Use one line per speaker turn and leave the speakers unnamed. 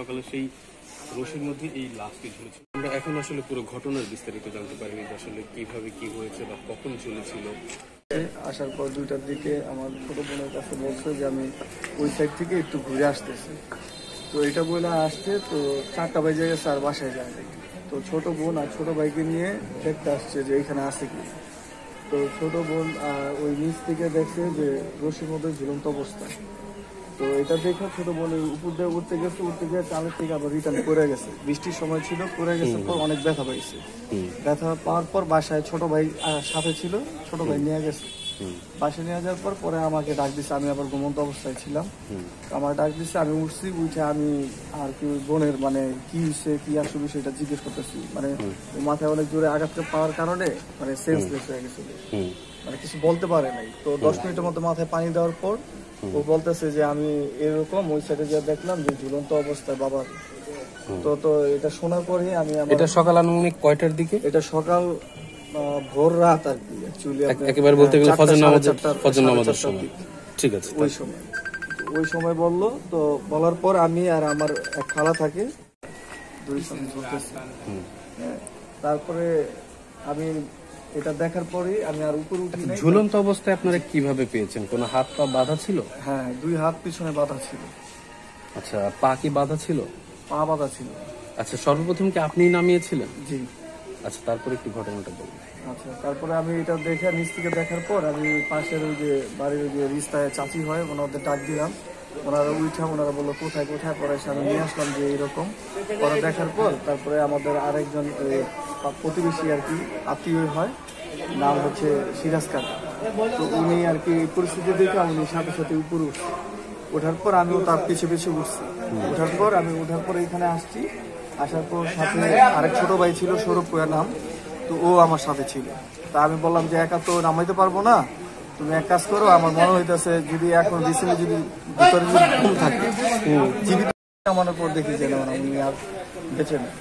সকালে সেই রশির মধ্যে এই লাশটি ঝুলেছিল। আমরা এখন আসলে পুরো ঘটনার বিস্তারিত জানতে পারিনি যে আসলে কিভাবে কি হয়েছে বা কখন চলেছিল।
আসার পর 2টার দিকে আমার ছোট বোনের কাছে বলছে যে আমি ওই সাইড থেকে একটু ঘুরে আসতেছি। তো এটা বলে আসছে, তো 4টা বেজে গেছে আর বাসায় যায়। তো ছোট বোন আর ছোট ভাইকে নিয়ে দেখতে আসছে যে এখানে আছে কি। তো ছোট বোন ওই নিচ থেকে দেখছে যে রশির মধ্যে ঝুলন্ত অবস্থা। তো এটা দেখে ছোট বোন উপর দিয়ে উঠতে গিয়ে চালের থেকে আবার রিটার্ন করে গেছে। বৃষ্টির সময় ছিল, করে গেছে পর অনেক ব্যথা পাইছে। ব্যথা পাওয়ার পর বাসায় ছোট ভাই সাথে ছিল, ছোট ভাই নিয়ে গেছে। বাসায় নিয়ে যাওয়ার পর পরে আমাকে ডাক দিছে, আমি আবার ঘুমন্ত অবস্থায় ছিলাম। আমার ডাক দিছে, আমি উঠছি, উঠে আমি আর কি বোনের মানে কি হয়েছে কি আসলে সেটা জিজ্ঞেস করতেছি। মানে মাথায় অনেক জোরে আঘাত পাওয়ার কারণে মানে সেন্সলেস হয়ে গেছিল, মানে কিছু বলতে পারে নাই। তো 10 মিনিটের মতো মাথায় পানি দেওয়ার পর ও বলতেছে যে আমি এরকম ওই সাইডে যা দেখলাম যে ঝুলন্ত অবস্থায় বাবা। তো এটা শোনার পরে আমি
এটা সকাল আনুমানিক কয়টার দিকে?
এটা সকাল ভোর রাত আর কি, অ্যাকচুয়ালি
একেবারে বলতে গেলে ফজর নামাজের সময়। ঠিক আছে,
ওই সময় বললো। তো বলার পর আমি আর আমার এক খালা থাকে, দুই সঙ্গে ঝুলতেছি। তারপরে আমি এটা দেখার পরে আমি আর উপরে উঠি নাই।
ঝুলন্ত অবস্থায় আপনারা কিভাবে পেয়েছেন? কোনো হাত পা বাঁধা ছিল?
হ্যাঁ, 2 হাত পিছনে বাঁধা ছিল।
আচ্ছা, পা কি বাঁধা ছিল?
পা বাঁধা ছিল।
আচ্ছা, সর্বপ্রথম কি আপনি নামিয়েছিলেন?
জি।
আচ্ছা, তারপরে একটু ঘটনাটা বলুন।
আচ্ছা, তারপরে আমি এটা দেখে নিচ থেকে দেখার পর আমি পাশের ওই যে বাড়ির ওই যে রিস্তায় চাচি হয় ওনাদের ডাক দিলাম। ওনারা বললো কোথায় পরে আমি নিয়ে আসলাম যে এরকম। পরে দেখার পর তারপরে আমাদের আরেকজন প্রতিবেশী আর কি আত্মীয় হয়, নাম হচ্ছে সিরাজ কাকা। তো উনি আর কি পরিস্থিতি দেখে উনি সাথে সাথে উপরে ওঠার পর আমিও তার পিছে উঠছি। ওঠার পর এখানে আসছি। আসার পর সাথে আরেক ছোট ভাই ছিল, সৌরভ কুয়া নাম। তো ও আমার সাথে ছিল। তা আমি বললাম যে একা তো নামাইতে পারবো না, তুমি এক কাজ করো, আমার মনে হইতেছে যদি এখন রিসেন্টলি যদি ভিতরে যদি থাকে জীবিত নামানোর পর দেখি যে না উনি আর বেঁচে নেই।